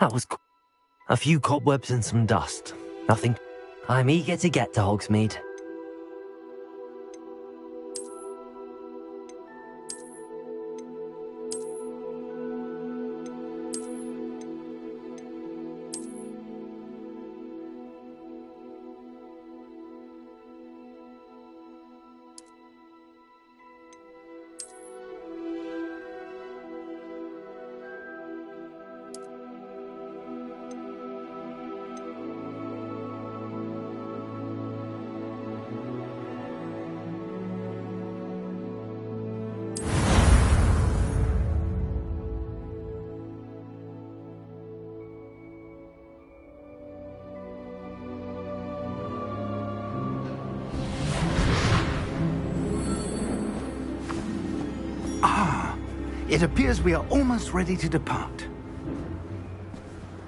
That was a few cobwebs and some dust. Nothing. I'm eager to get to Hogsmeade. It appears we are almost ready to depart.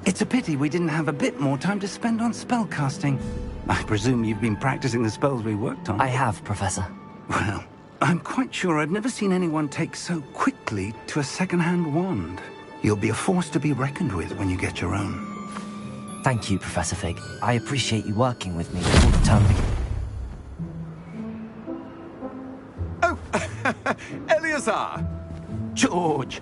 It's a pity we didn't have a bit more time to spend on spellcasting. I presume you've been practicing the spells we worked on. I have, Professor. Well, I'm quite sure I've never seen anyone take so quickly to a second-hand wand. You'll be a force to be reckoned with when you get your own. Thank you, Professor Fig. I appreciate you working with me before the term begins. Oh, Eleazar! George,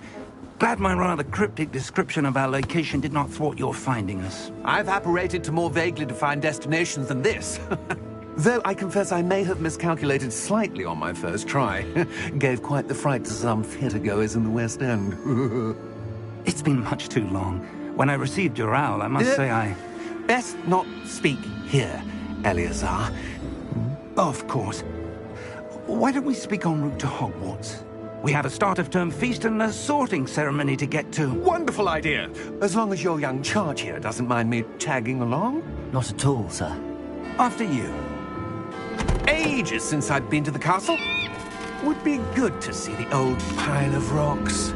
glad my rather cryptic description of our location did not thwart your finding us. I've apparated to more vaguely defined destinations than this. Though I confess I may have miscalculated slightly on my first try. Gave quite the fright to some theatre-goers in the West End. It's been much too long. When I received your owl, I must say I... Best not speak here, Eleazar. Of course. Why don't we speak en route to Hogwarts? We have a start-of-term feast and a sorting ceremony to get to. Wonderful idea! As long as your young charge here doesn't mind me tagging along. Not at all, sir. After you. Ages since I'd been to the castle. Would be good to see the old pile of rocks.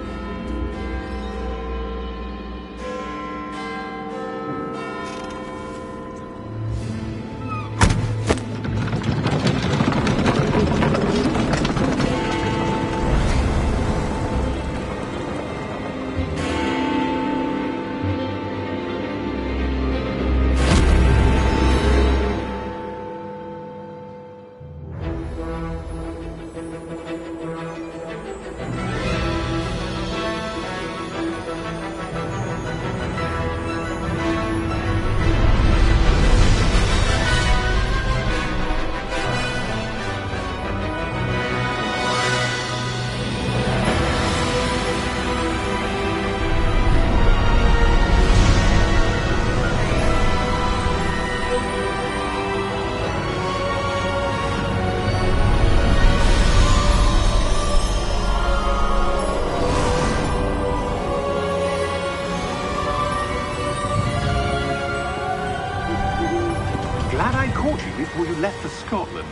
Before you left for Scotland.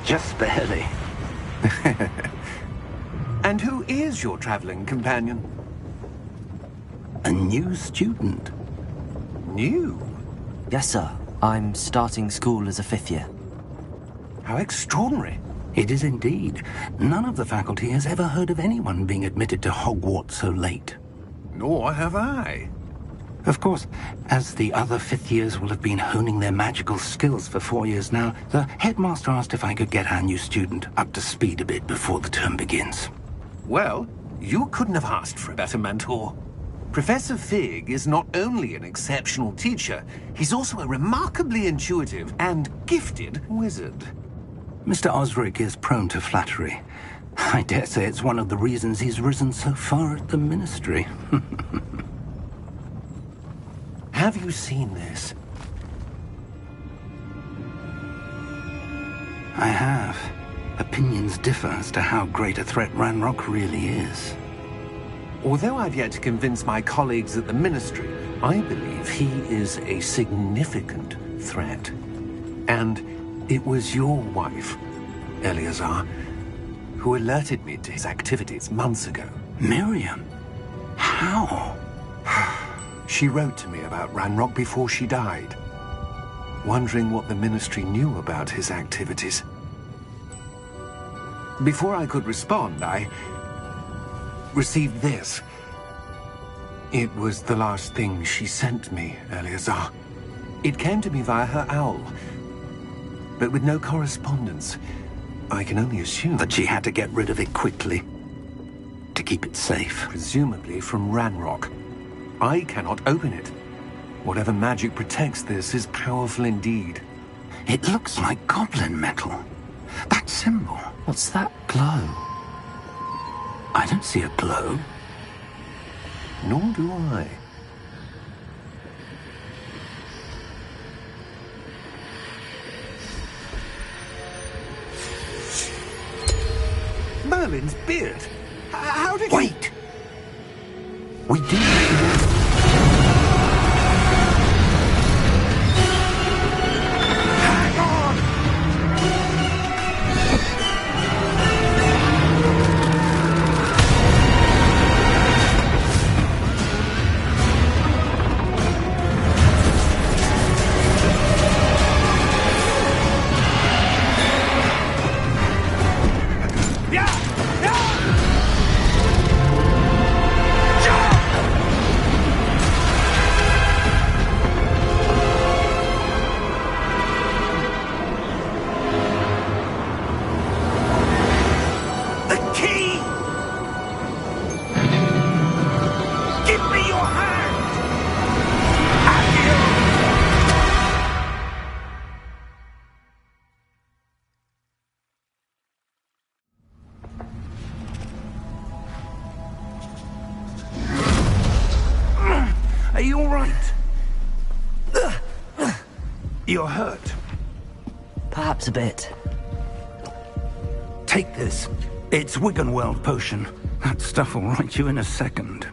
Just barely. And who is your traveling companion? A new student. New? Yes, sir. I'm starting school as a 5th year. How extraordinary. It is indeed. None of the faculty has ever heard of anyone being admitted to Hogwarts so late. Nor have I. Of course, as the other 5th years will have been honing their magical skills for 4 years now, the headmaster asked if I could get our new student up to speed a bit before the term begins. Well, you couldn't have asked for a better mentor. Professor Fig is not only an exceptional teacher, he's also a remarkably intuitive and gifted wizard. Mr. Osric is prone to flattery. I dare say it's one of the reasons he's risen so far at the Ministry. Have you seen this? I have. Opinions differ as to how great a threat Ranrock really is. Although I've yet to convince my colleagues at the Ministry, I believe he is a significant threat. And it was your wife, Eleazar, who alerted me to his activities months ago. Miriam? How? She wrote to me about Ranrock before she died, wondering what the Ministry knew about his activities. Before I could respond, I received this. It was the last thing she sent me, Eleazar. It came to me via her owl, but with no correspondence. I can only assume That she had to get rid of it quickly to keep it safe. presumably from Ranrock. I cannot open it. Whatever magic protects this is powerful indeed. It looks like goblin metal. That symbol. What's that glow? I don't see a glow. Nor do I. Merlin's beard? How did you... Wait! We do... Hang on! The key! Give me your hand! Have you? Are you all right? You're hurt. Perhaps a bit. Take this. It's Wiggenweld potion. That stuff will right you in a second.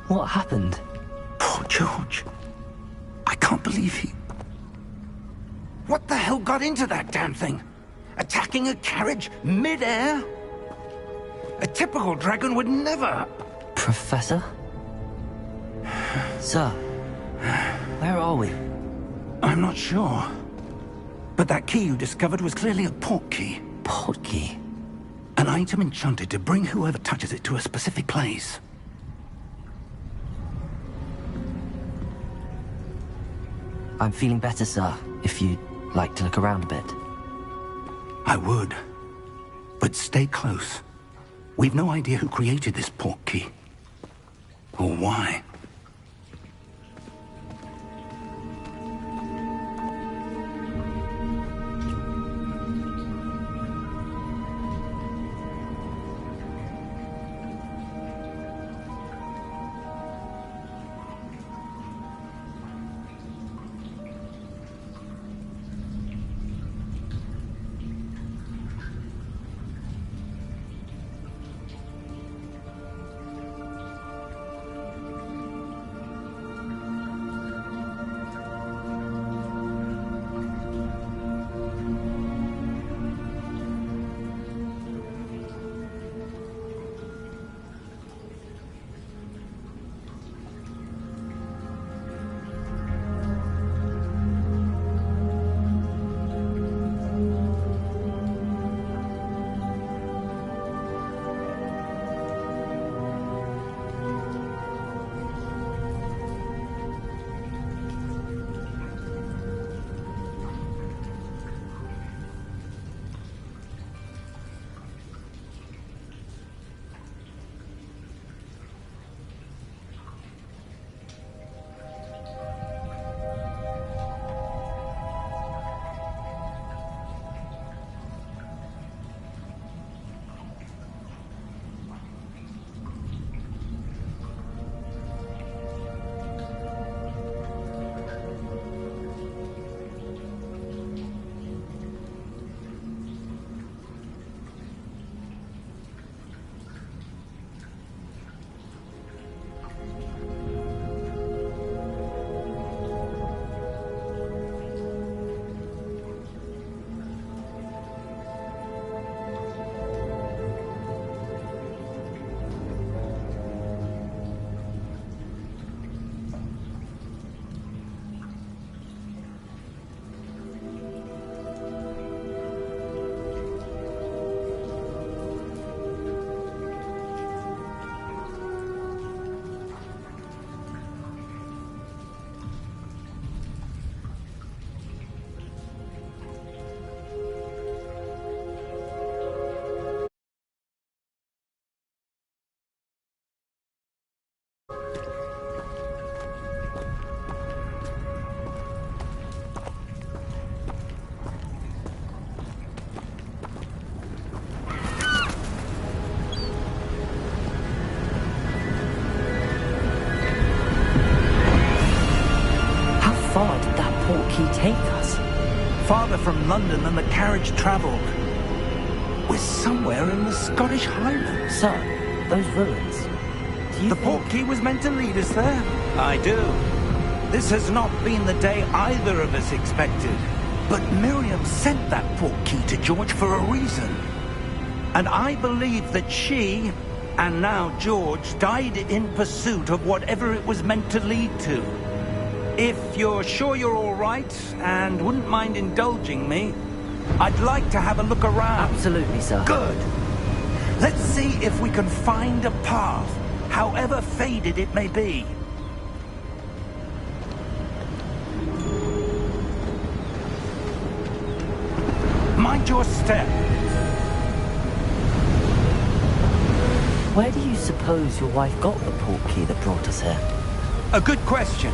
What happened? Poor George. I can't believe he... What the hell got into that damn thing? Attacking a carriage mid-air? A typical dragon would never... Professor? Sir, where are we? I'm not sure. But that key you discovered was clearly a port key. Port key? An item enchanted to bring whoever touches it to a specific place. I'm feeling better, sir, if you'd like to look around a bit. I would. But stay close. We've no idea who created this port key. Or why. farther from London than the carriage travelled. We're somewhere in the Scottish Highlands. Sir, those ruins. Do you The think... portkey was meant to lead us there? I do. This has not been the day either of us expected. But Miriam sent that portkey to George for a reason. And I believe that she, and now George, died in pursuit of whatever it was meant to lead to. If you're sure you're all right, and wouldn't mind indulging me, I'd like to have a look around. Absolutely, sir. Good. Let's see if we can find a path, however faded it may be. Mind your step. Where do you suppose your wife got the portkey that brought us here? A good question.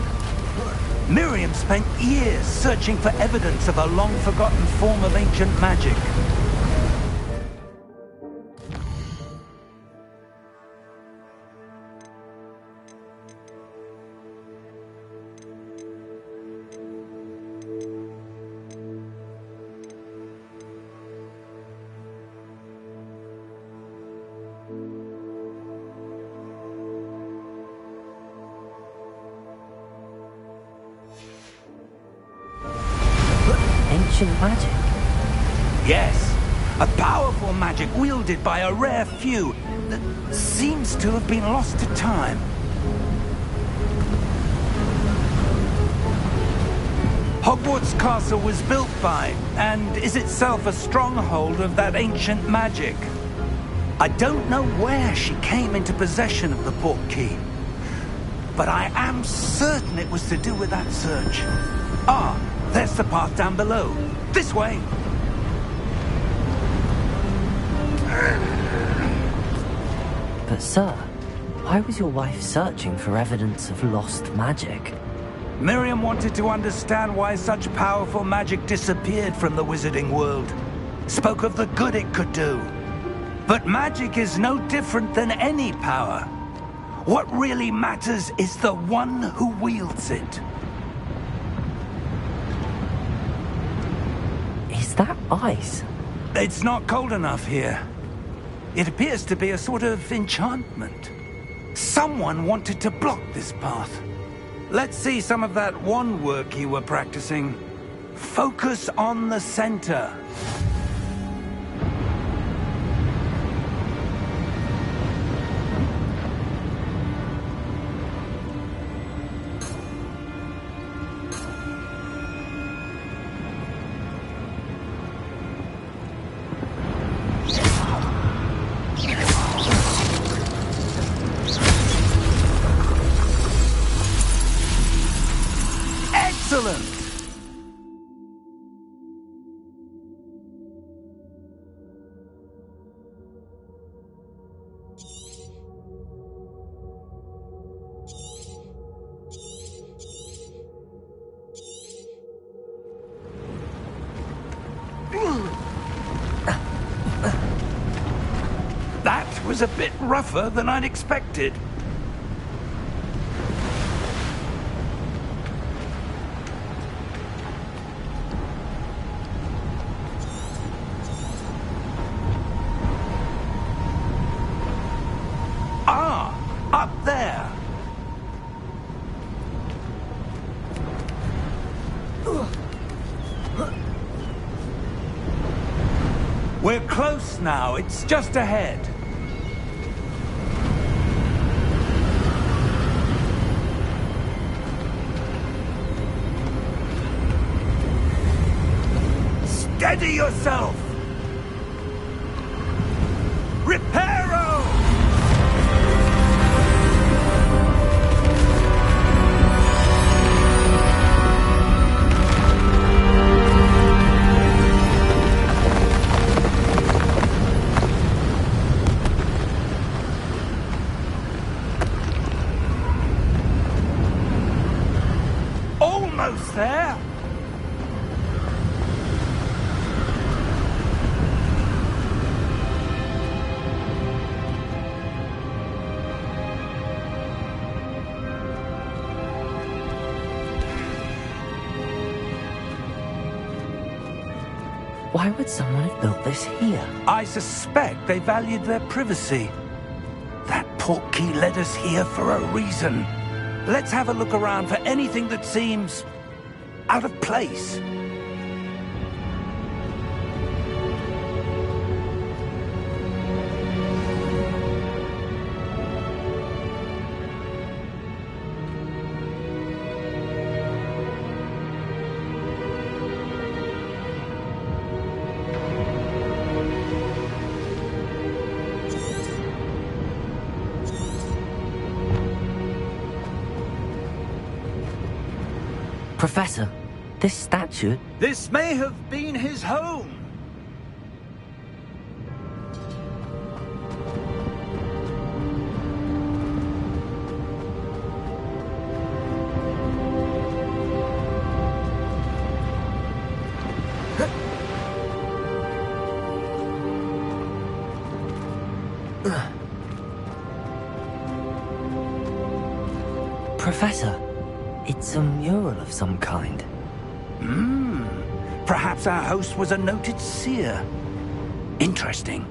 Miriam spent years searching for evidence of a long-forgotten form of ancient magic. Ancient magic? Yes, a powerful magic wielded by a rare few that seems to have been lost to time. Hogwarts Castle was built by, and is itself a stronghold of that ancient magic. I don't know where she came into possession of the portkey, but I am certain it was to do with that search. Ah, there's the path down below. This way. But sir, why was your wife searching for evidence of lost magic? Miriam wanted to understand why such powerful magic disappeared from the wizarding world. Spoke of the good it could do. But magic is no different than any power. What really matters is the one who wields it. Is that ice? It's not cold enough here. It appears to be a sort of enchantment. Someone wanted to block this path. Let's see some of that wand work you were practicing. Focus on the center. Excellent! That was a bit rougher than I'd expected. Up there! We're close now. It's just ahead. Steady yourself! Reparo! Almost there. Why would someone have built this here? I suspect they valued their privacy. That portkey led us here for a reason. Let's have a look around for anything that seems out of place. Professor, this statue... This may have been his home. Professor, it's a mural of some kind. Perhaps our host was a noted seer. Interesting.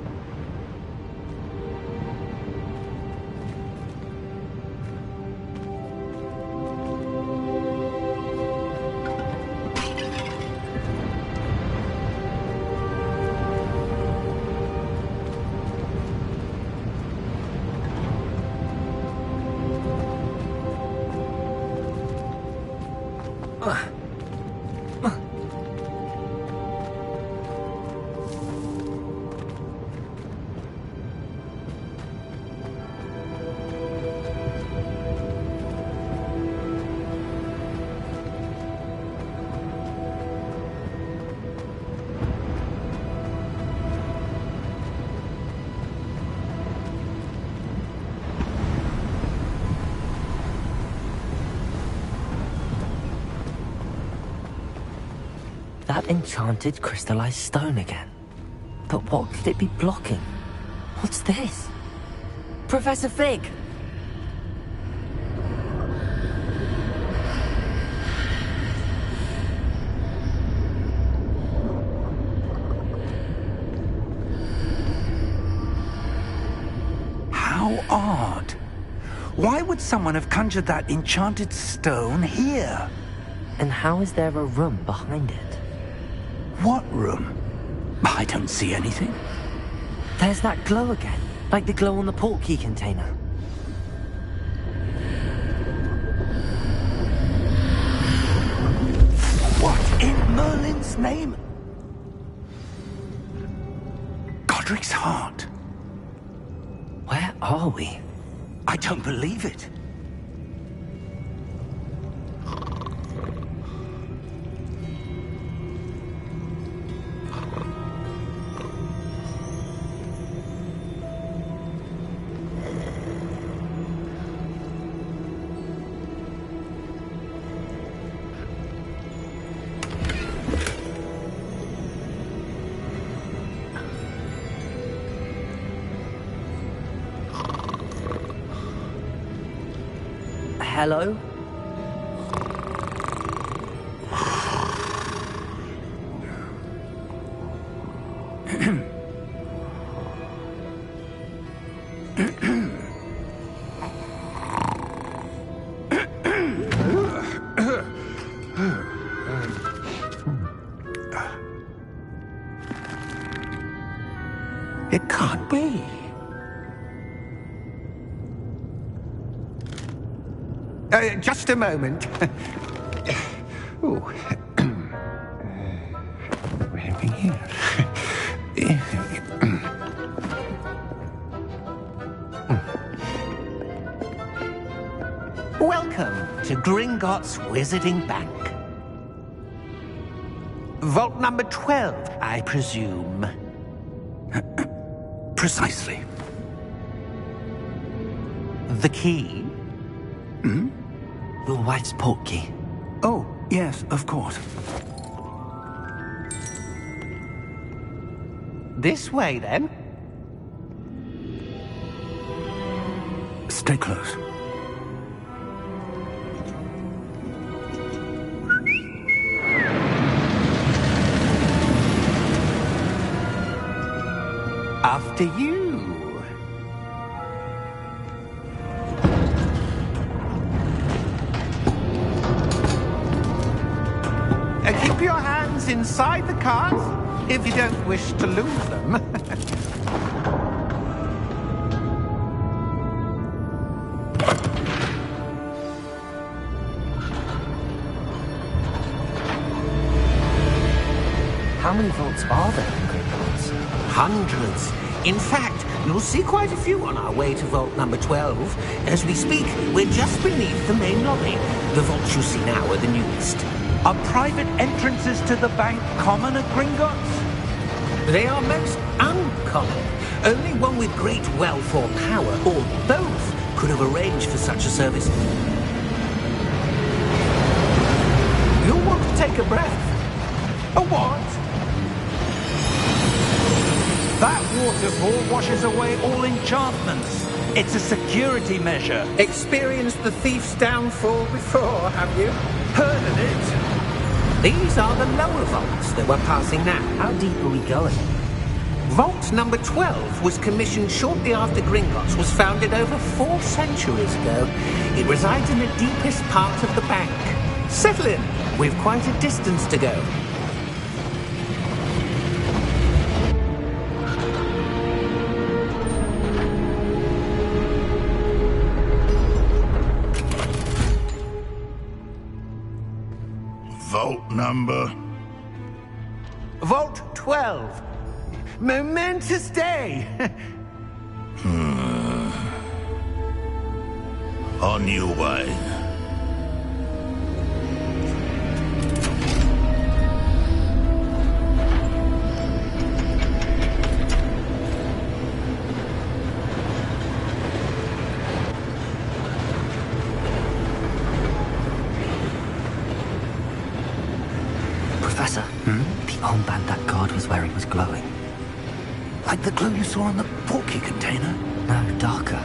That enchanted crystallized stone again. But what could it be blocking? What's this? Professor Fig! How odd. Why would someone have conjured that enchanted stone here? And how is there a room behind it? What room? I don't see anything. There's that glow again, like the glow on the portkey container. What in Merlin's name? Godric's heart. Where are we? I don't believe it. Hello? It can't be. Just a moment. Oh. Where are we here? Welcome to Gringotts Wizarding Bank. Vault number 12, I presume. Precisely. The key? Your wife's portkey. Oh, yes, of course. This way, then. Stay close. After you. Keep your hands inside the cart if you don't wish to lose them. How many vaults are there in Gringotts? Hundreds. In fact, you'll see quite a few on our way to vault number 12. As we speak, we're just beneath the main lobby. The vaults you see now are the newest. Are private entrances to the bank common at Gringotts? They are most uncommon. Only one with great wealth or power, or both, could have arranged for such a service. You'll want to take a breath. A what? That waterfall washes away all enchantments. It's a security measure. Experienced the thief's downfall before, have you? Heard of it? These are the lower vaults that we're passing now. How deep are we going? Vault number 12 was commissioned shortly after Gringotts was founded over 4 centuries ago. It resides in the deepest part of the bank. Settle in. We've quite a distance to go. Vault number? Vault 12. Momentous day. On your way. Professor, the armband that guard was wearing was glowing. Like the glow you saw on the porky container? No, darker.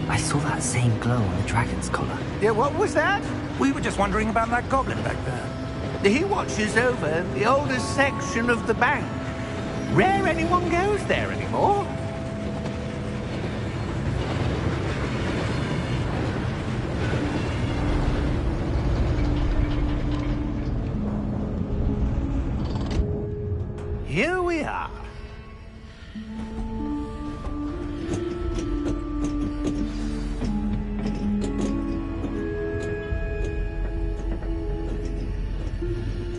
I saw that same glow on the dragon's collar. Yeah, what was that? We were just wondering about that goblin back there. He watches over the oldest section of the bank. Rare anyone goes there anymore. Here we are.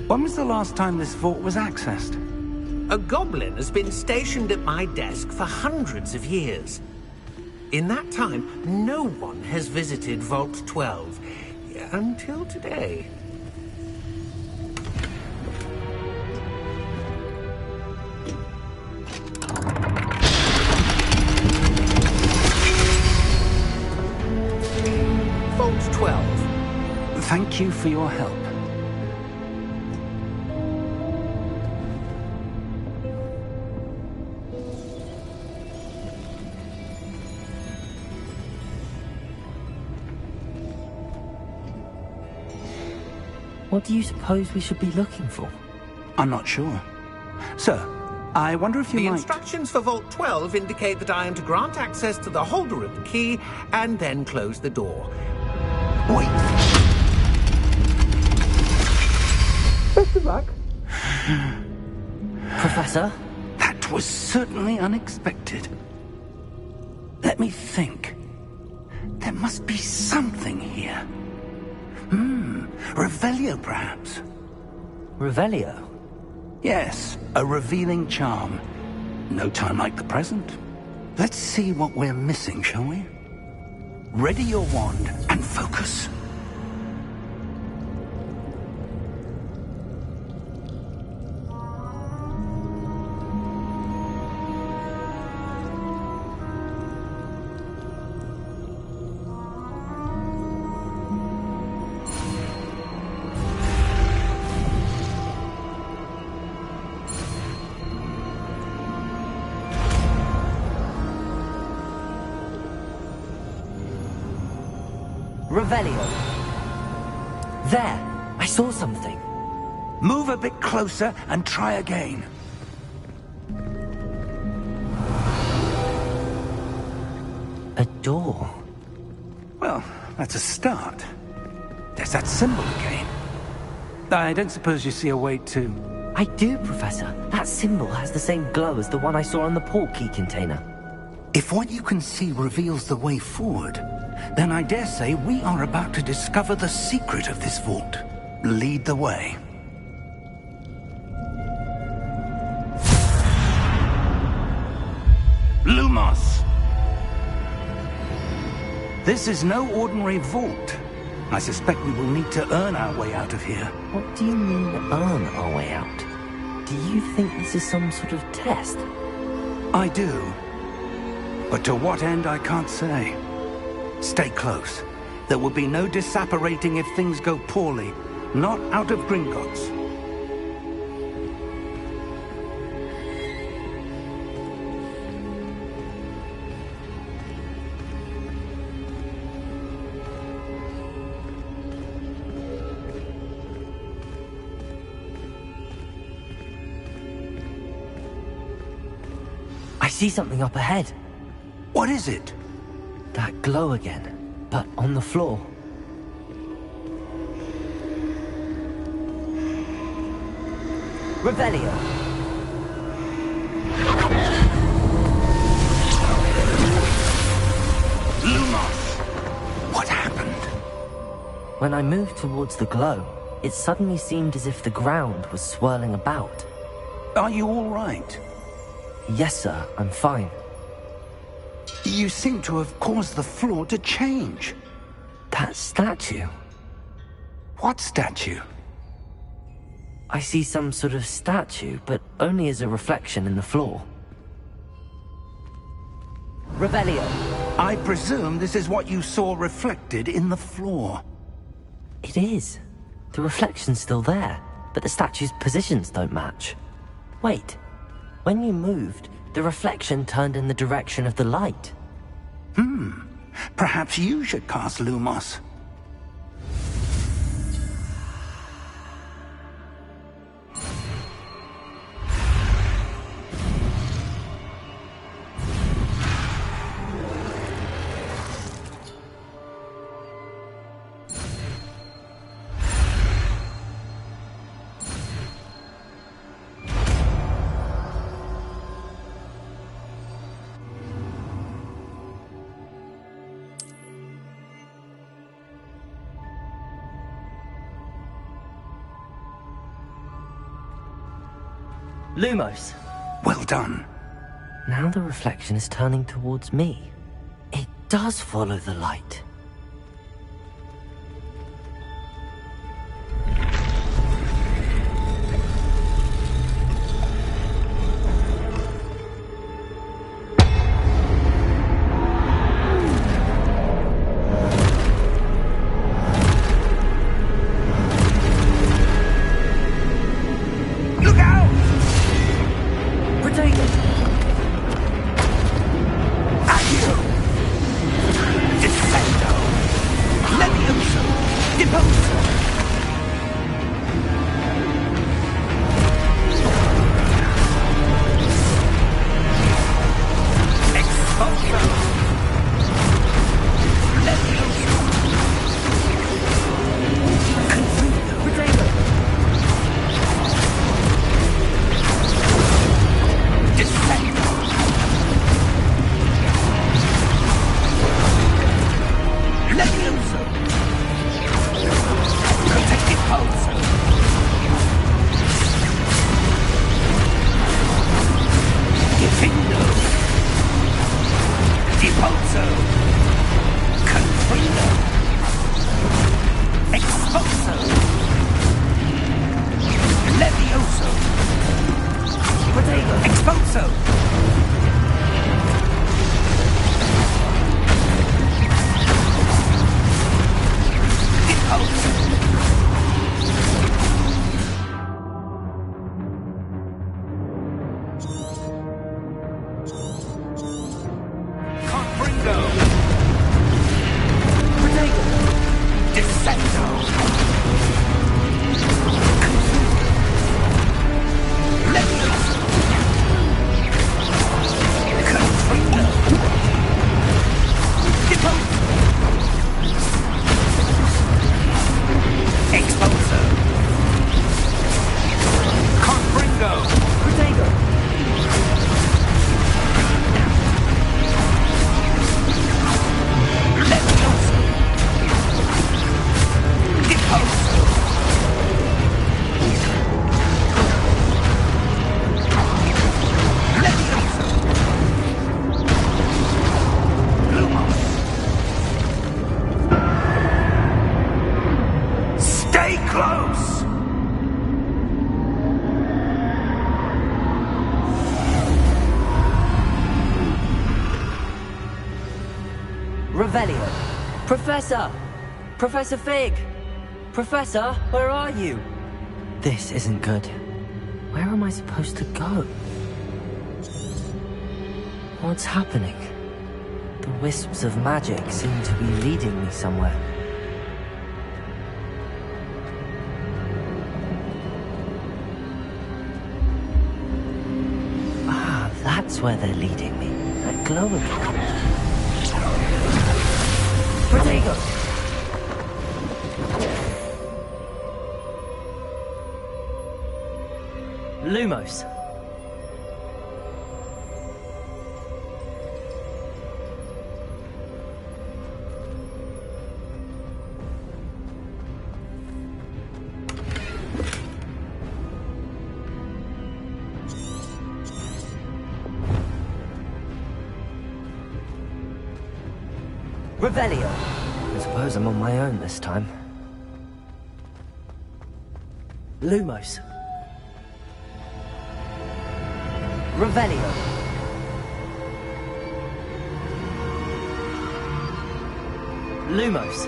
When was the last time this vault was accessed? A goblin has been stationed at my desk for hundreds of years. In that time, no one has visited Vault 12 until today. Vault 12. Thank you for your help. What do you suppose we should be looking for? I'm not sure. Sir, I wonder if you The might... instructions for Vault 12 indicate that I am to grant access to the holder of the key and then close the door. Wait! Best of luck. Professor? That was certainly unexpected. Let me think. There must be something here. Revelio, perhaps? Revelio? Yes, a revealing charm. No time like the present. Let's see what we're missing, shall we? Ready your wand and focus. Revelio. There! I saw something. Move a bit closer and try again. A door. Well, that's a start. There's that symbol again. I don't suppose you see a way to... I do, Professor. That symbol has the same glow as the one I saw on the port key container. If what you can see reveals the way forward, then I dare say we are about to discover the secret of this vault. Lead the way. Lumos! This is no ordinary vault. I suspect we will need to earn our way out of here. What do you mean, earn our way out? Do you think this is some sort of test? I do. But to what end, I can't say. Stay close. There will be no disapparating if things go poorly. Not out of Gringotts. I see something up ahead. What is it? That glow again, but on the floor. Revelio. Lumos! What happened? When I moved towards the glow, it suddenly seemed as if the ground was swirling about. Are you all right? Yes, sir, I'm fine. You seem to have caused the floor to change. That statue? What statue? I see some sort of statue, but only as a reflection in the floor. Revelio. I presume this is what you saw reflected in the floor. It is. The reflection's still there, but the statue's positions don't match. Wait. When you moved, the reflection turned in the direction of the light. Perhaps you should cast Lumos. Lumos. Well done. Now the reflection is turning towards me. It does follow the light. Revelio. Professor! Professor Fig! Professor, where are you? This isn't good. Where am I supposed to go? What's happening? The wisps of magic seem to be leading me somewhere. Ah, that's where they're leading me. That glow again. Protego! Lumos. Revelio. I suppose I'm on my own this time. Lumos. Revelio. Lumos.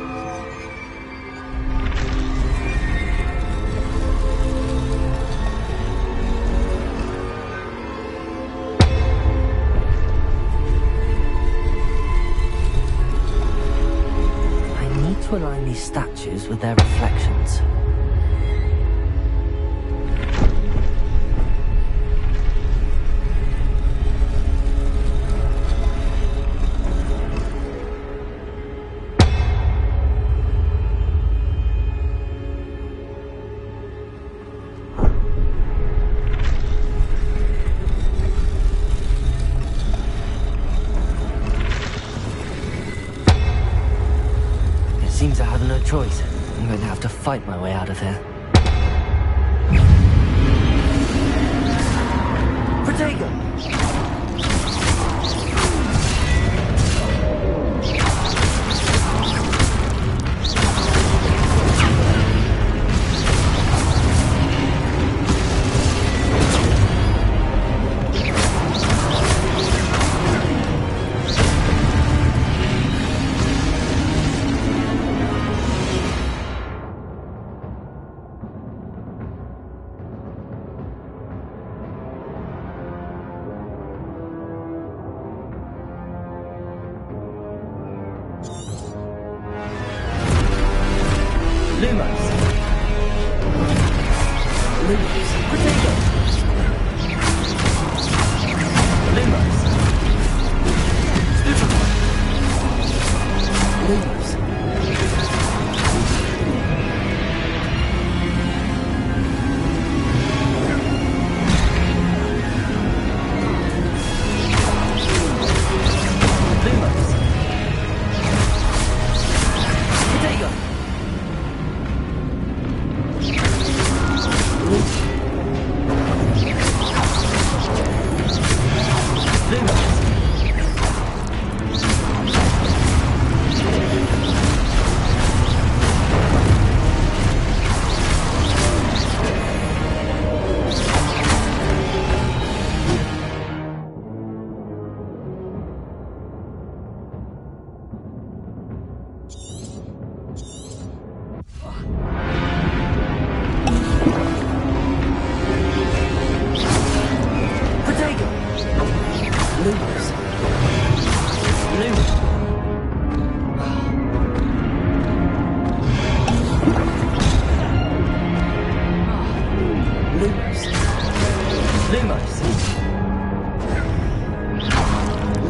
I need to align these statues with their reflections. Seems I have no choice. I'm going to have to fight my way out of here. Protego! Lumos. Lumos. Protego. Lumos. Stupefy. Lumos. Lumos. Protego.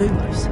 Lumos.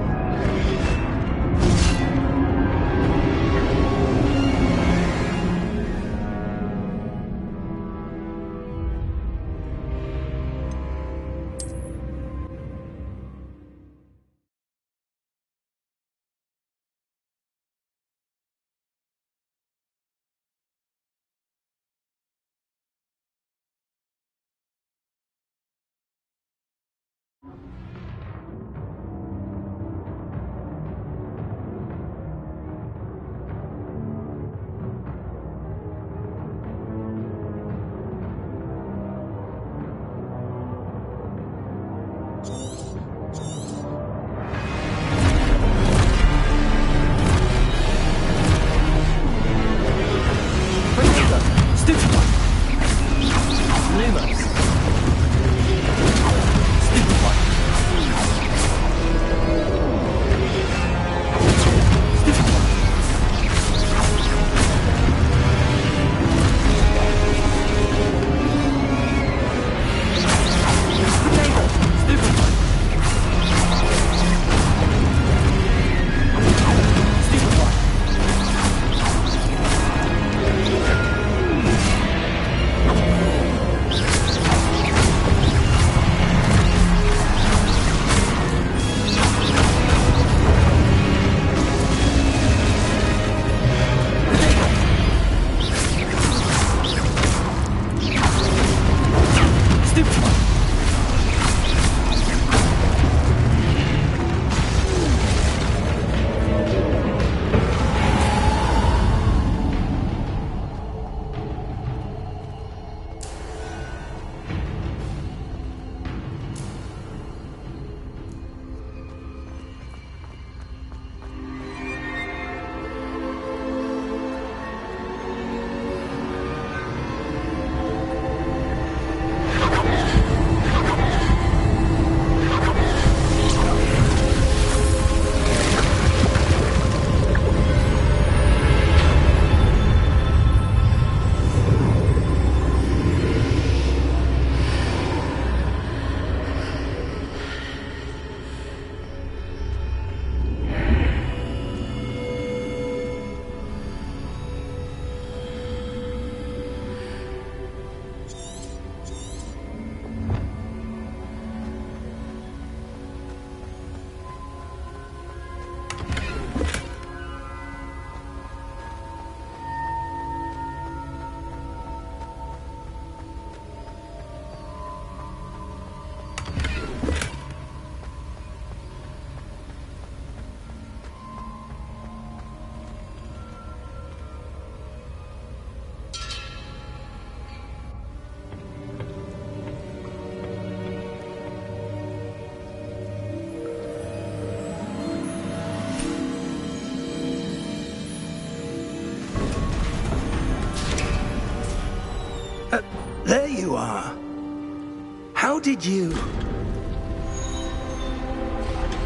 How did you...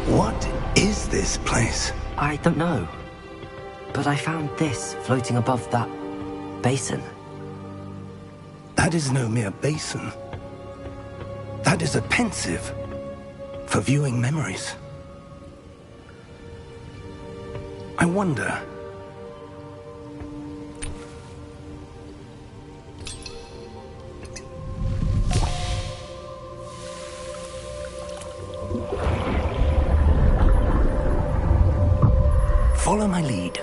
What is this place? I don't know. But I found this floating above that basin. That is no mere basin. That is a pensive for viewing memories. I wonder... Follow my lead.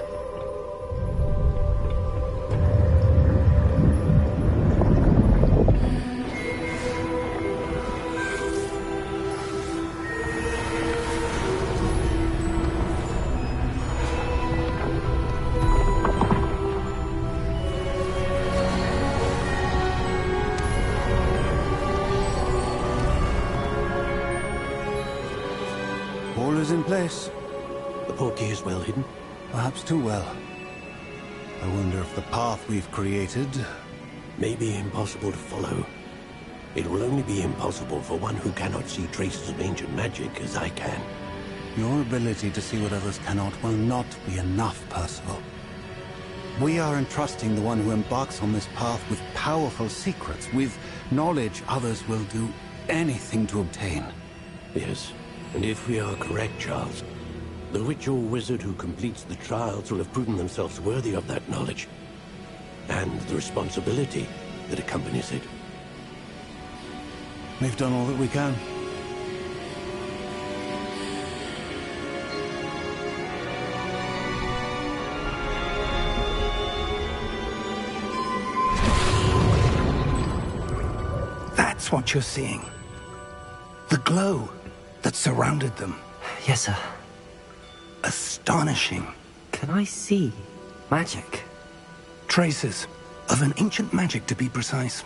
All is in place. The portkey is well hidden. Perhaps too well. I wonder if the path we've created... May be impossible to follow. It will only be impossible for one who cannot see traces of ancient magic as I can. Your ability to see what others cannot will not be enough, Percival. We are entrusting the one who embarks on this path with powerful secrets, with knowledge others will do anything to obtain. Yes, and if we are correct, Charles, the witch or wizard who completes the trials will have proven themselves worthy of that knowledge, and the responsibility that accompanies it. We've done all that we can. That's what you're seeing. The glow that surrounded them. Yes, sir. Astonishing. Can I see magic? Traces of an ancient magic, to be precise.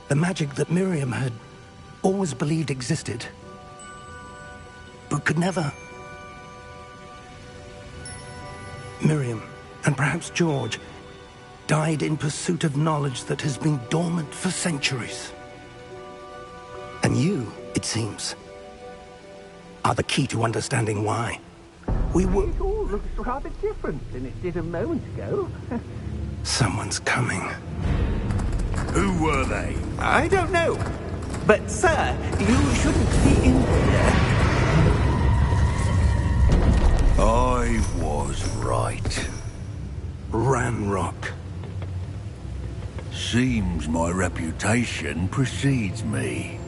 The magic that Miriam had always believed existed, but could never. Miriam, and perhaps George, died in pursuit of knowledge that has been dormant for centuries. And you, it seems, are the key to understanding why. We were... It all looks rather different than it did a moment ago. Someone's coming. Who were they? I don't know. But, sir, you shouldn't be in here. I was right. Ranrock. Seems my reputation precedes me.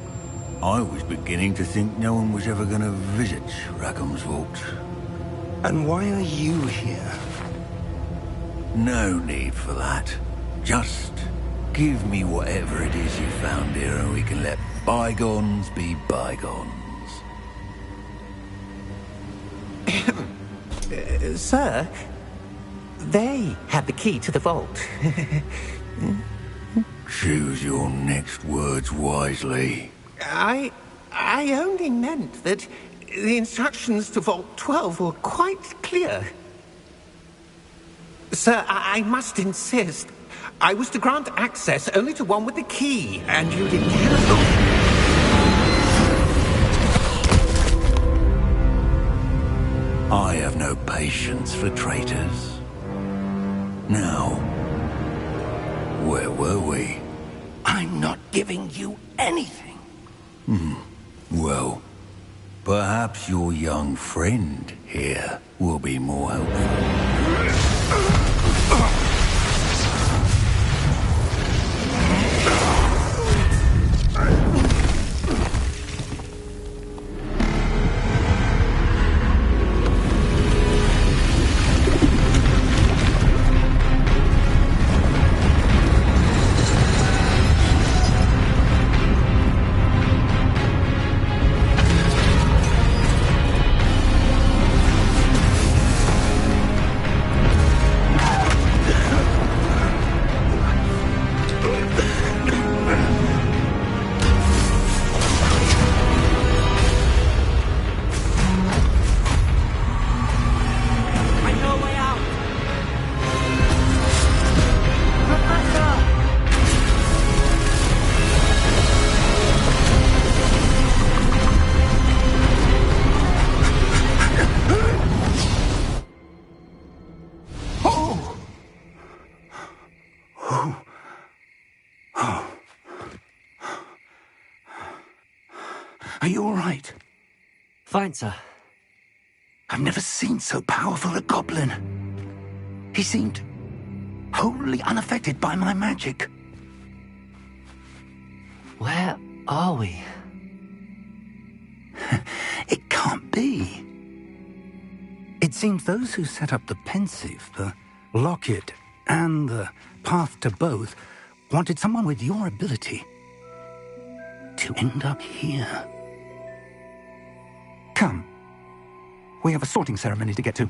I was beginning to think no one was ever going to visit Rackham's Vault. And why are you here? No need for that. Just give me whatever it is you found here and we can let bygones be bygones. Sir, they had the key to the vault. Choose your next words wisely. I only meant that the instructions to Vault 12 were quite clear. Sir, I must insist. I was to grant access only to one with the key, and you didn't I have no patience for traitors. Now, where were we? I'm not giving you anything. Well, perhaps your young friend here will be more helpful. right. Fine, sir. I've never seen so powerful a goblin. He seemed wholly unaffected by my magic. Where are we? It can't be. It seems those who set up the pensive, the locket, and the path to both wanted someone with your ability to end up here. Come. We have a sorting ceremony to get to.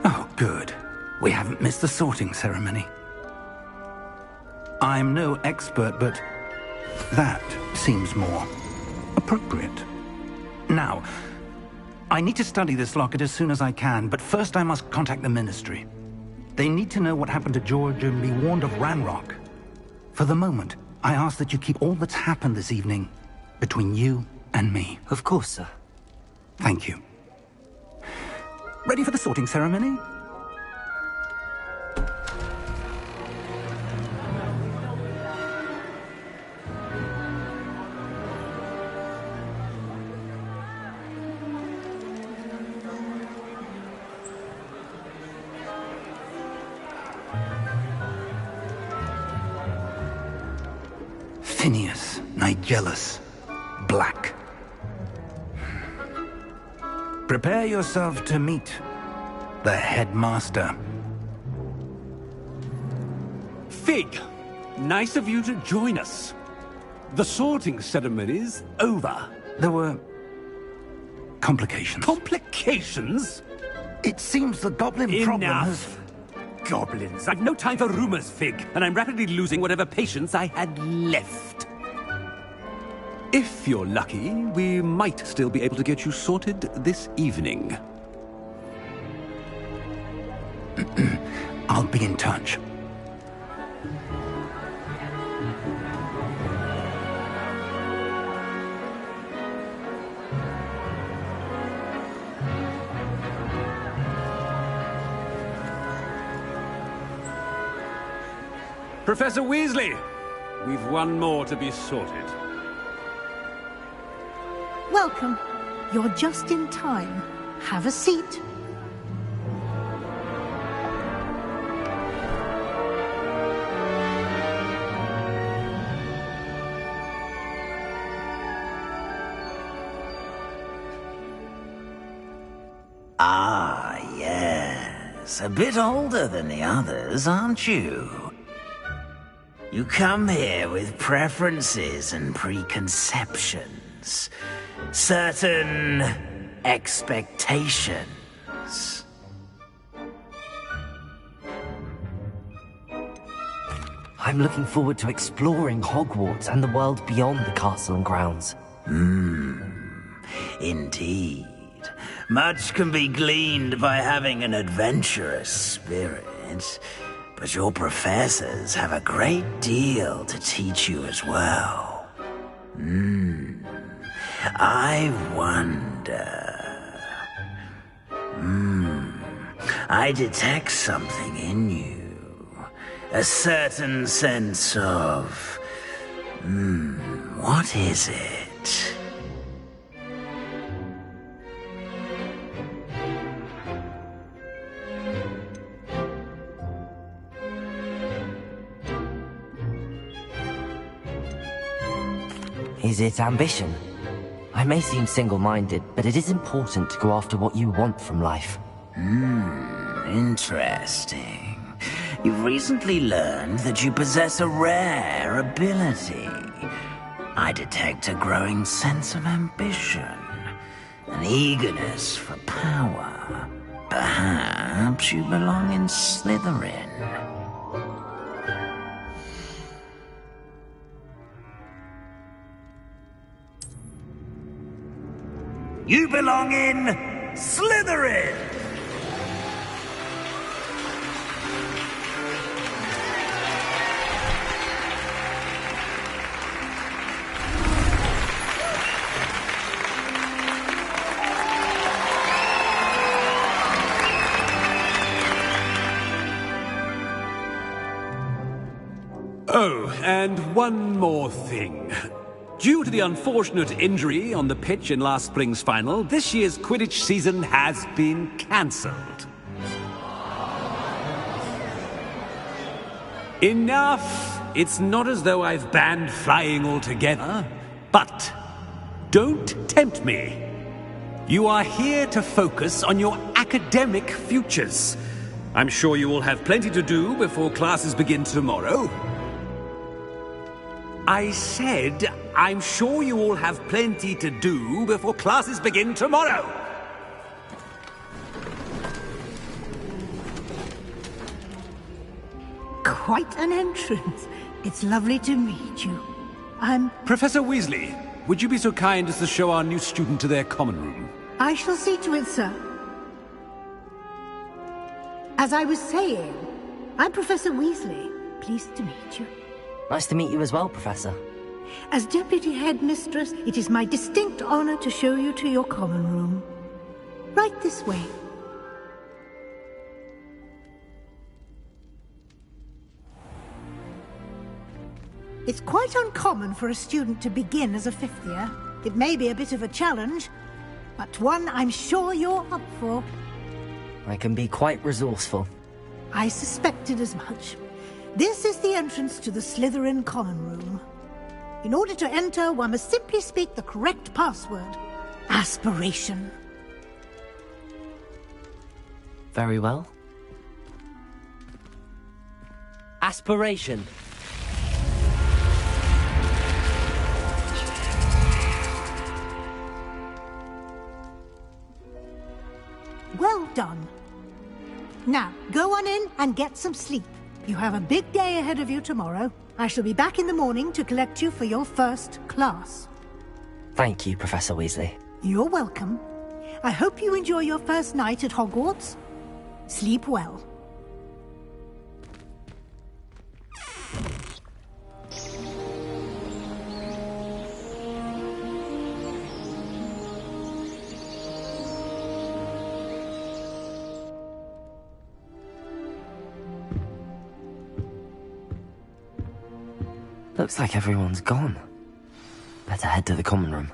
Oh, good. We haven't missed the sorting ceremony. I'm no expert, but that seems more appropriate. Now, I need to study this locket as soon as I can, but first I must contact the Ministry. They need to know what happened to George and be warned of Ranrock. For the moment, I ask that you keep all that's happened this evening between you and me. Of course, sir. Thank you. Ready for the sorting ceremony? Phineas Nigellus Black. Prepare yourself to meet the headmaster. Fig, nice of you to join us. The sorting ceremony's over. There were complications. Complications? It seems the goblin problem has... Enough! Goblins. I've no time for rumors, Fig, and I'm rapidly losing whatever patience I had left. If you're lucky, we might still be able to get you sorted this evening. I'll be in touch. Professor Weasley, we've one more to be sorted. Welcome. You're just in time. Have a seat. Ah, yes. A bit older than the others, aren't you? You come here with preferences and preconceptions. Certain expectations. I'm looking forward to exploring Hogwarts and the world beyond the castle and grounds. Indeed. Much can be gleaned by having an adventurous spirit. But your professors have a great deal to teach you as well. I wonder... I detect something in you. A certain sense of... what is it? Is it ambition? I may seem single-minded, but it is important to go after what you want from life. Interesting. You've recently learned that you possess a rare ability. I detect a growing sense of ambition, an eagerness for power. Perhaps you belong in Slytherin. You belong in Slytherin! Oh, and one more thing. Due to the unfortunate injury on the pitch in last spring's final, this year's Quidditch season has been cancelled. Enough! It's not as though I've banned flying altogether, but don't tempt me. You are here to focus on your academic futures. I'm sure you will have plenty to do before classes begin tomorrow. I said, I'm sure you all have plenty to do before classes begin tomorrow. Quite an entrance. It's lovely to meet you. Professor Weasley, would you be so kind as to show our new student to their common room? I shall see to it, sir. As I was saying, I'm Professor Weasley. Pleased to meet you. Nice to meet you as well, Professor. As Deputy Headmistress, it is my distinct honor to show you to your common room. Right this way. It's quite uncommon for a student to begin as a fifth year. It may be a bit of a challenge, but one I'm sure you're up for. I can be quite resourceful. I suspected as much. This is the entrance to the Slytherin common room. In order to enter, one must simply speak the correct password. Aspiration. Very well. Aspiration. Well done. Now, go on in and get some sleep. You have a big day ahead of you tomorrow. I shall be back in the morning to collect you for your first class. Thank you, Professor Weasley. You're welcome. I hope you enjoy your first night at Hogwarts. Sleep well. Looks like everyone's gone. Better head to the common room.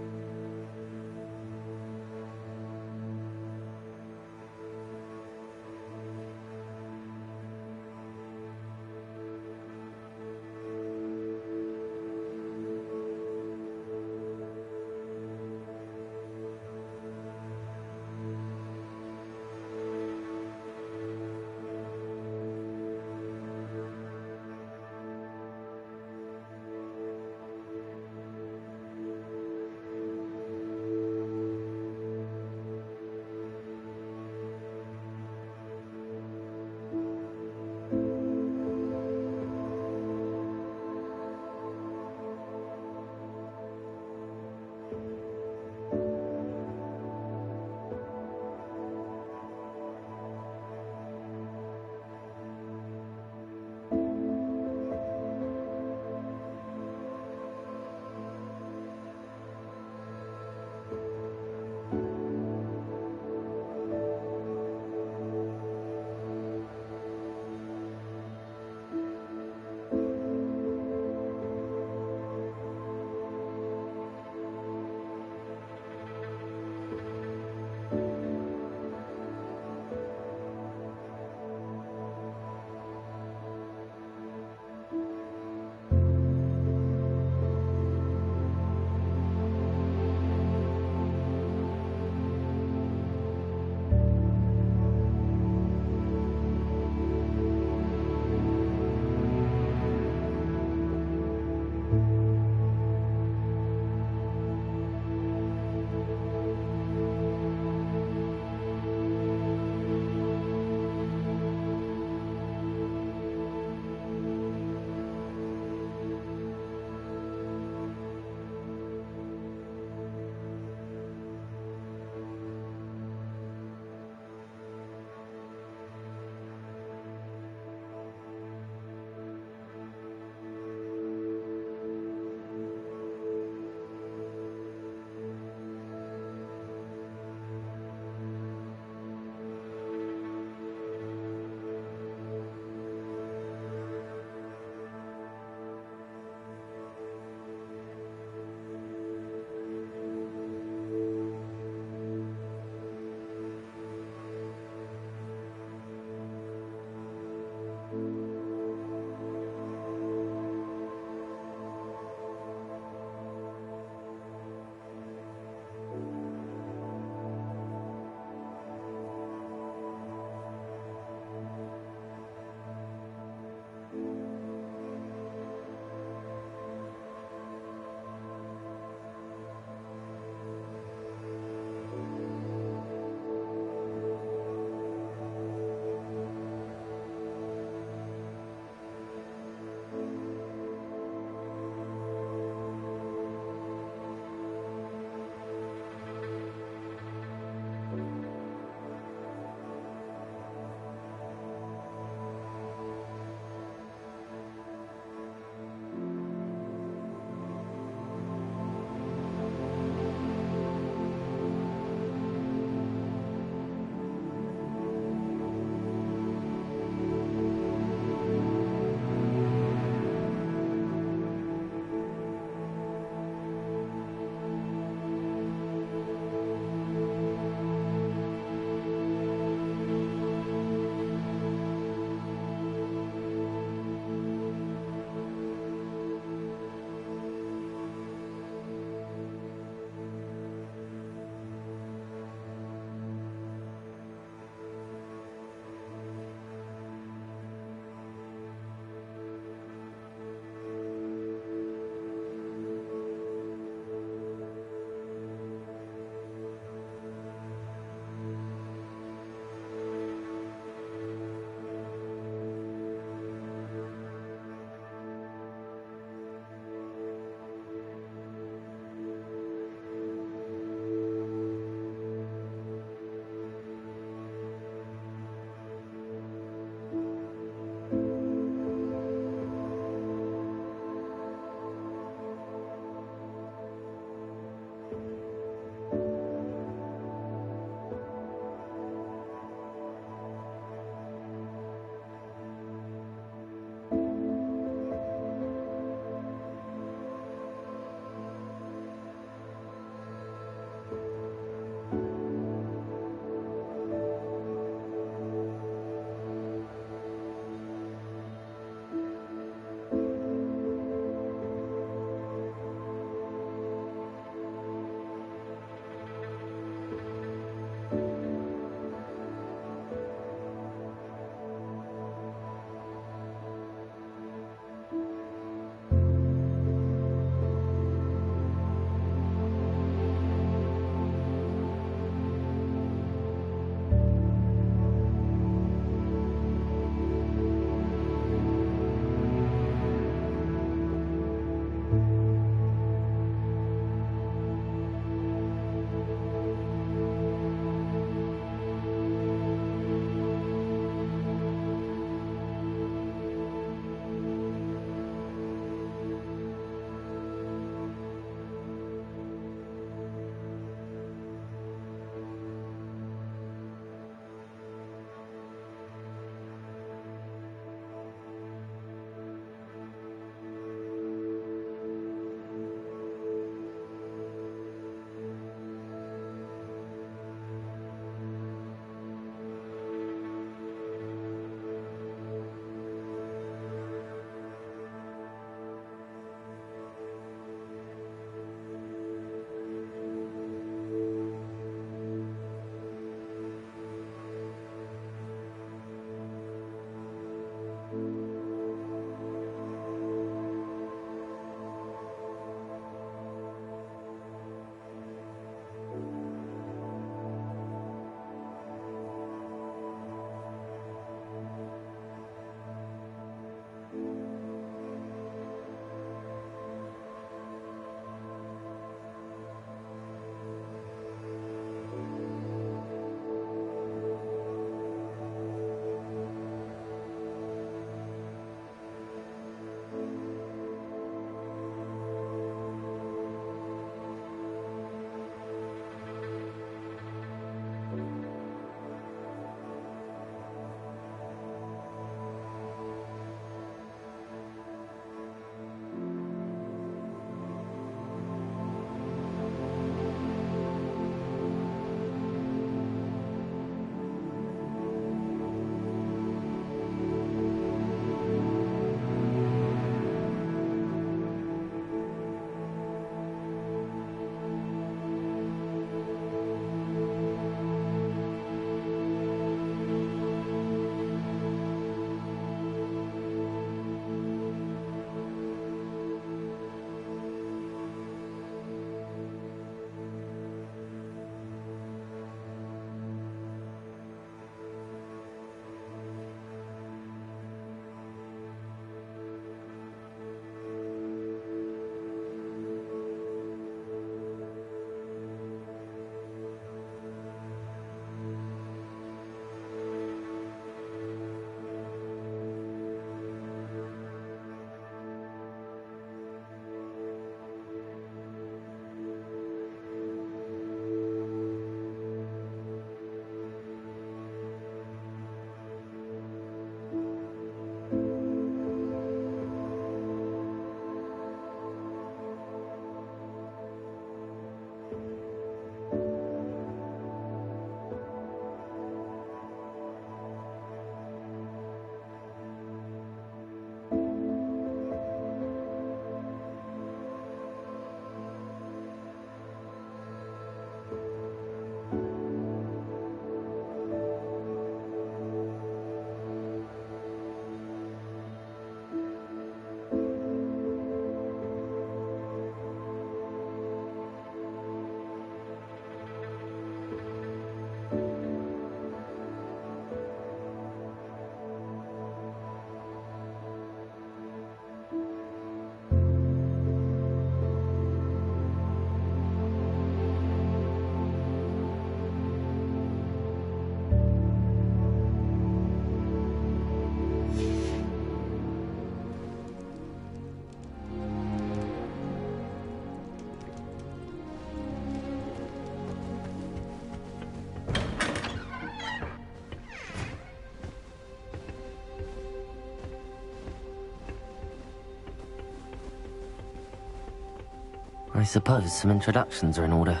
I suppose some introductions are in order.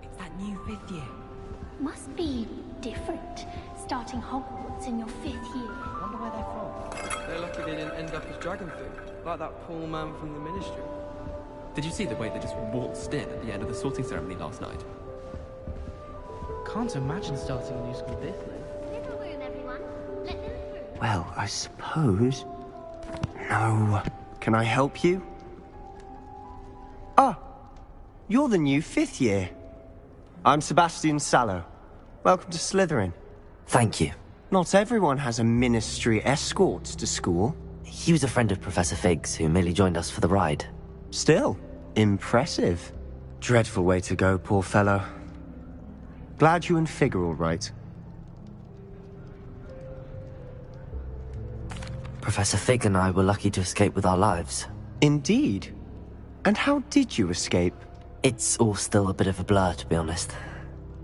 It's that new 5th year. Must be different, starting Hogwarts in your 5th year. Wonder where they're from. They're lucky they didn't end up as dragon food, like that poor man from the Ministry. Did you see the way they just waltzed in at the end of the sorting ceremony last night? Can't imagine starting a new school this late. Little room, everyone. Let them through. Well, I suppose... No. Can I help you? Ah! You're the new 5th year. I'm Sebastian Sallow. Welcome to Slytherin. Thank you. Not everyone has a ministry escort to school. He was a friend of Professor Fig's, who merely joined us for the ride. Still, impressive. Dreadful way to go, poor fellow. Glad you and Fig are all right. Professor Fig and I were lucky to escape with our lives. Indeed. And how did you escape? It's all still a bit of a blur, to be honest.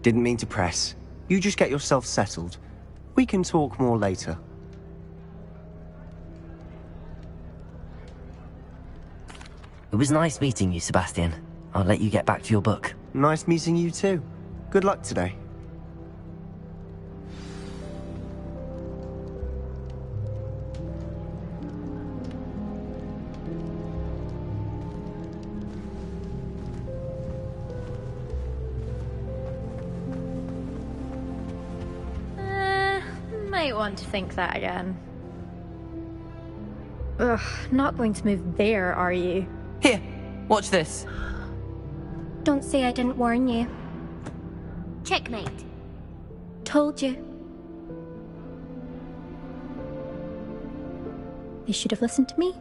Didn't mean to press. You just get yourself settled. We can talk more later. It was nice meeting you, Sebastian. I'll let you get back to your book. Nice meeting you too. Good luck today. Might want to think that again. Ugh, not going to move there, are you? Here, watch this. Don't say I didn't warn you. Checkmate. Told you. You should have listened to me.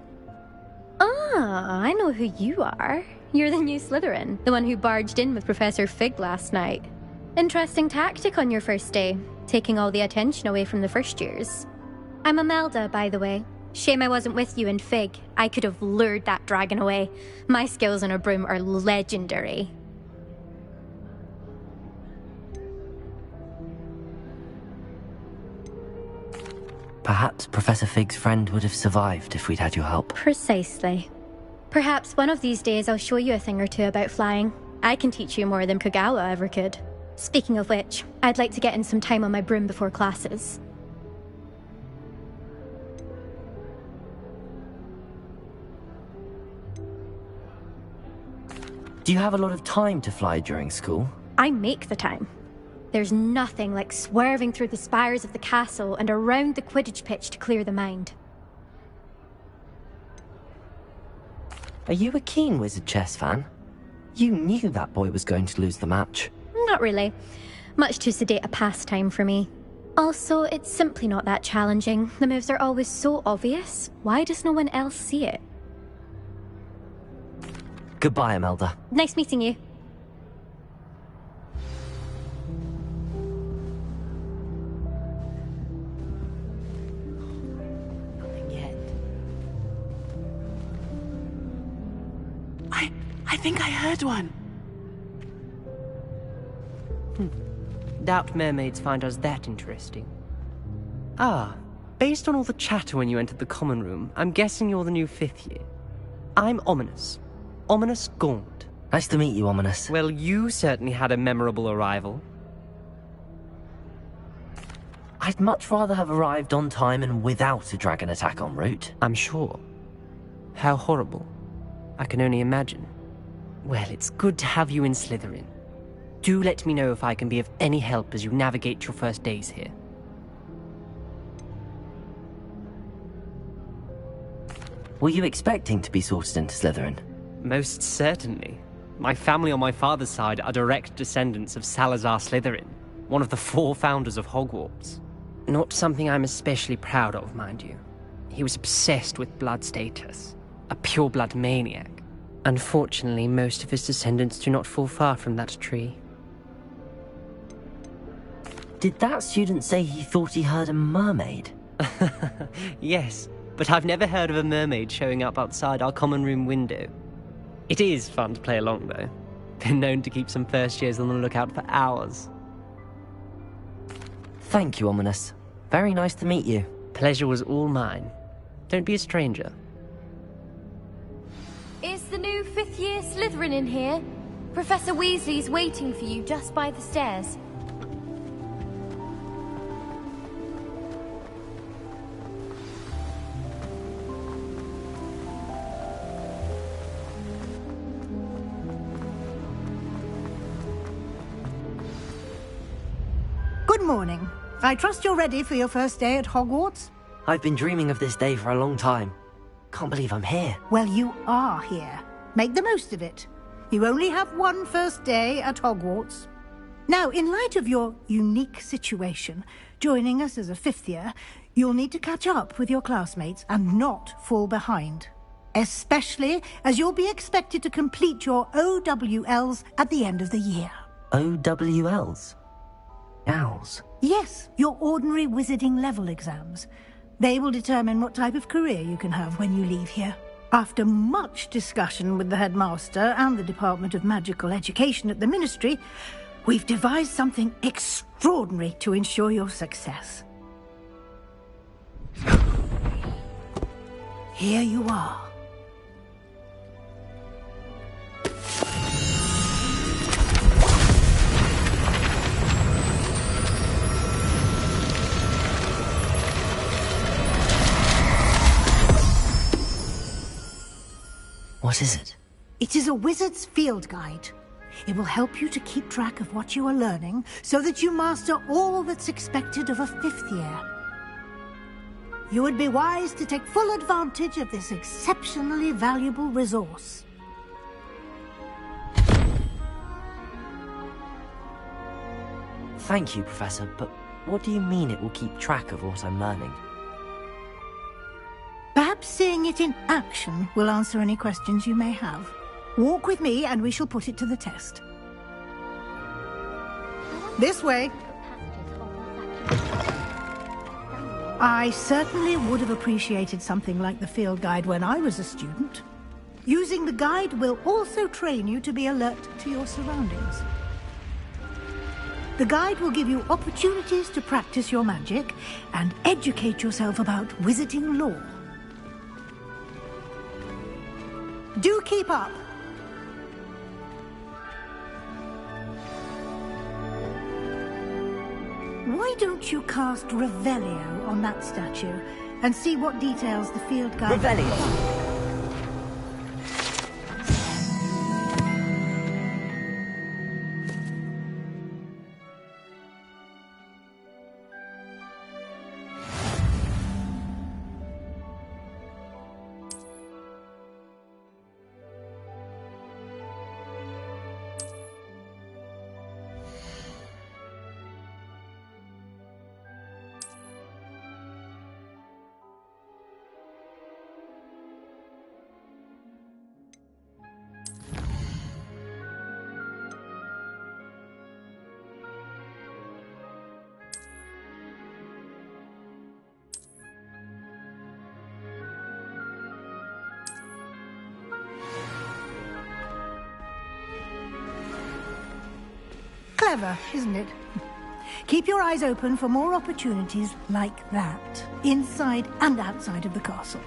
Ah, I know who you are. You're the new Slytherin, the one who barged in with Professor Fig last night. Interesting tactic on your first day, taking all the attention away from the first years. I'm Imelda, by the way. Shame I wasn't with you and Fig. I could have lured that dragon away. My skills on a broom are legendary. Perhaps Professor Fig's friend would have survived if we'd had your help. Precisely. Perhaps one of these days I'll show you a thing or two about flying. I can teach you more than Kogawa ever could. Speaking of which, I'd like to get in some time on my broom before classes. Do you have a lot of time to fly during school? I make the time. There's nothing like swerving through the spires of the castle and around the Quidditch pitch to clear the mind. Are you a keen Wizard chess fan? You knew that boy was going to lose the match. Not really. Much too sedate a pastime for me. Also, it's simply not that challenging. The moves are always so obvious. Why does no one else see it? Goodbye, Imelda. Nice meeting you. Nothing yet. I think I heard one. Doubt mermaids find us that interesting. Ah, based on all the chatter when you entered the common room, I'm guessing you're the new 5th year. I'm Ominous. Ominous Gaunt. Nice to meet you, Ominous. Well, you certainly had a memorable arrival. I'd much rather have arrived on time and without a dragon attack en route. I'm sure. How horrible. I can only imagine. Well, it's good to have you in Slytherin. Do let me know if I can be of any help as you navigate your first days here. Were you expecting to be sorted into Slytherin? Most certainly. My family on my father's side are direct descendants of Salazar Slytherin, one of the 4 founders of Hogwarts. Not something I'm especially proud of, mind you. He was obsessed with blood status, a pure-blood maniac. Unfortunately, most of his descendants do not fall far from that tree. Did that student say he thought he heard a mermaid? Yes, but I've never heard of a mermaid showing up outside our common room window. It is fun to play along, though. Been known to keep some first years on the lookout for hours. Thank you, Ominous. Very nice to meet you. Pleasure was all mine. Don't be a stranger. Is the new fifth-year Slytherin in here? Professor Weasley's waiting for you just by the stairs. Good morning. I trust you're ready for your first day at Hogwarts? I've been dreaming of this day for a long time. Can't believe I'm here. Well, you are here. Make the most of it. You only have one first day at Hogwarts. Now, in light of your unique situation, joining us as a fifth year, you'll need to catch up with your classmates and not fall behind. Especially as you'll be expected to complete your OWLs at the end of the year. OWLs? Owls? Yes, your ordinary wizarding level exams. They will determine what type of career you can have when you leave here. After much discussion with the headmaster and the Department of Magical Education at the Ministry, we've devised something extraordinary to ensure your success. Here you are. What is it? It is a wizard's field guide. It will help you to keep track of what you are learning so that you master all that's expected of a fifth year. You would be wise to take full advantage of this exceptionally valuable resource. Thank you, Professor, but what do you mean it will keep track of what I'm learning? Perhaps seeing it in action will answer any questions you may have. Walk with me and we shall put it to the test. This way. I certainly would have appreciated something like the field guide when I was a student. Using the guide will also train you to be alert to your surroundings. The guide will give you opportunities to practice your magic and educate yourself about wizarding lore. Do keep up. Why don't you cast Revelio on that statue and see what details the field guide... Revelio! Clever, isn't it? Keep your eyes open for more opportunities like that, inside and outside of the castle.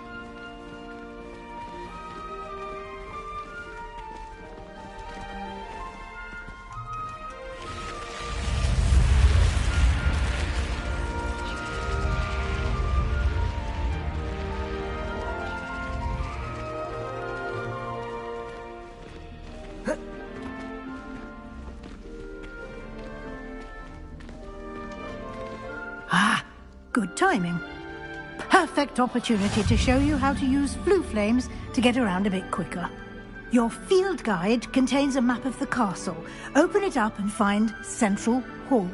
Good timing. Perfect opportunity to show you how to use flue flames to get around a bit quicker. Your field guide contains a map of the castle. Open it up and find Central Hall.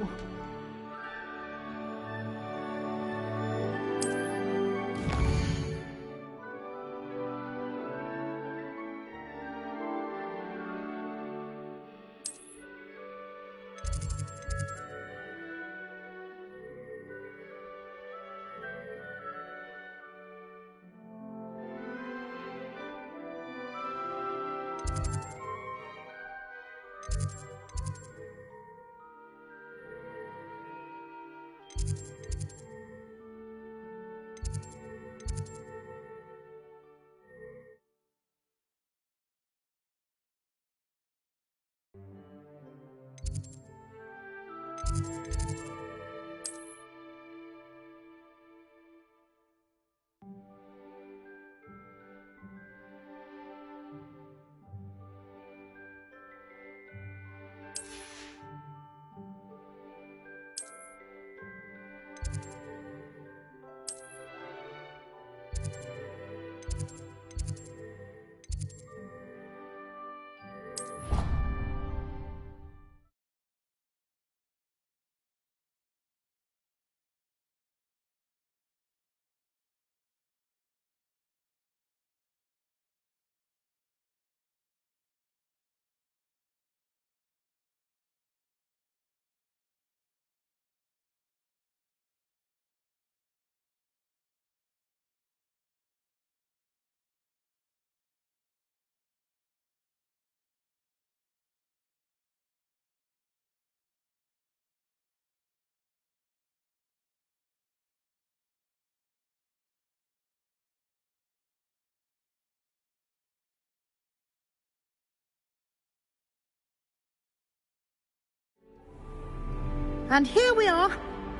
And here we are.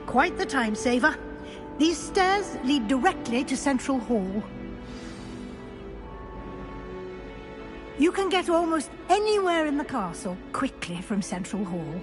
Quite the time saver. These stairs lead directly to Central Hall. You can get almost anywhere in the castle quickly from Central Hall.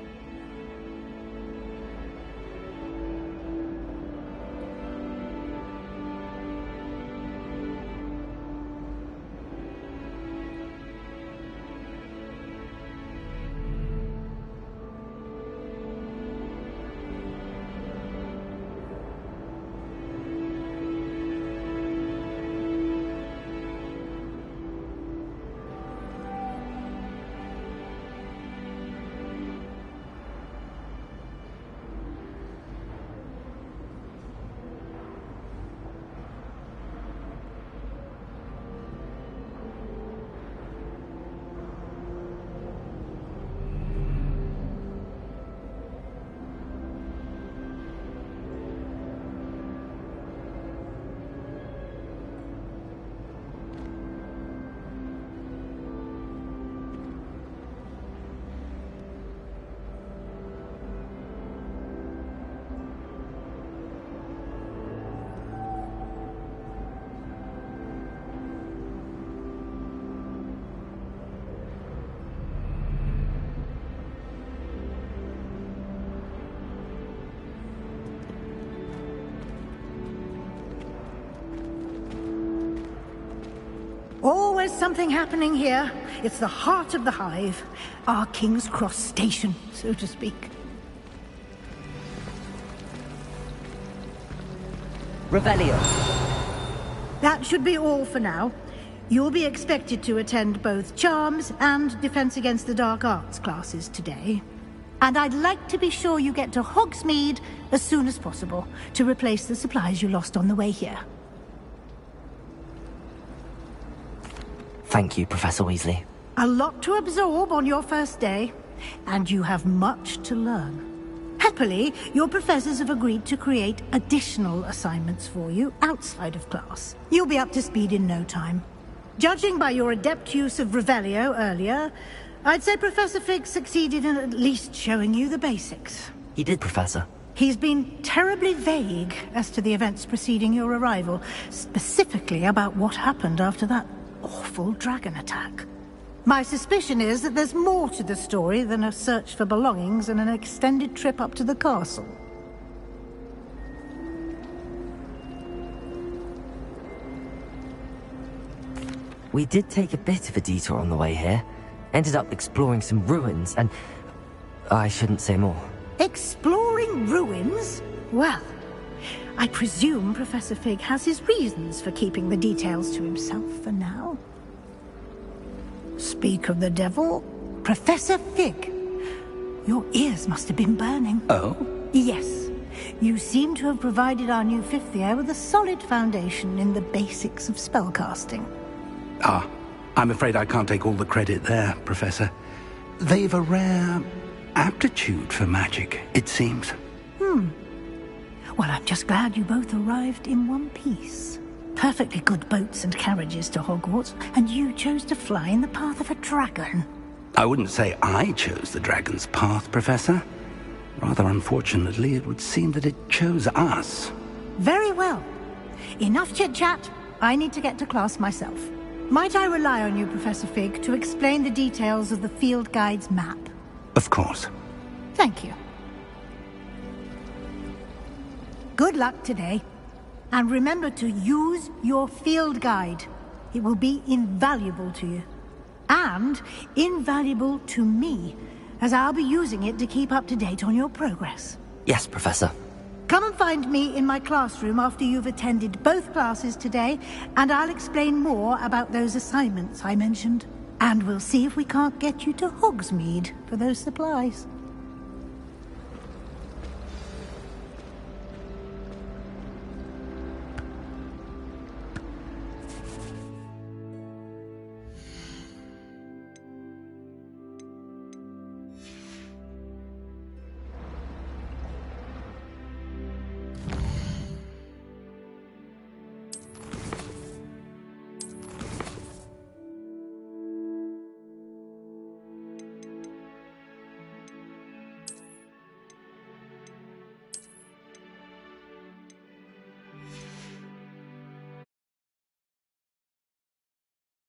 Always something happening here. It's the heart of the hive. Our King's Cross station, so to speak. Revelio. That should be all for now. You'll be expected to attend both Charms and Defense Against the Dark Arts classes today. And I'd like to be sure you get to Hogsmeade as soon as possible to replace the supplies you lost on the way here. Thank you, Professor Weasley. A lot to absorb on your first day, and you have much to learn. Happily, your professors have agreed to create additional assignments for you outside of class. You'll be up to speed in no time. Judging by your adept use of Revelio earlier, I'd say Professor Fig succeeded in at least showing you the basics. He did, Professor. He's been terribly vague as to the events preceding your arrival, specifically about what happened after that awful dragon attack. My suspicion is that there's more to the story than a search for belongings and an extended trip up to the castle. We did take a bit of a detour on the way here. Ended up exploring some ruins and... I shouldn't say more. Exploring ruins? Well, I presume Professor Fig has his reasons for keeping the details to himself for now. Speak of the devil, Professor Fig. Your ears must have been burning. Oh? Yes. You seem to have provided our new fifth year with a solid foundation in the basics of spellcasting. Ah, I'm afraid I can't take all the credit there, Professor. They've a rare aptitude for magic, it seems. Well, I'm just glad you both arrived in one piece. Perfectly good boats and carriages to Hogwarts, and you chose to fly in the path of a dragon. I wouldn't say I chose the dragon's path, Professor. Rather unfortunately, it would seem that it chose us. Very well. Enough chit-chat. I need to get to class myself. Might I rely on you, Professor Fig, to explain the details of the field guide's map? Of course. Thank you. Good luck today. And remember to use your field guide. It will be invaluable to you. And invaluable to me, as I'll be using it to keep up to date on your progress. Yes, Professor. Come and find me in my classroom after you've attended both classes today, and I'll explain more about those assignments I mentioned. And we'll see if we can't get you to Hogsmeade for those supplies.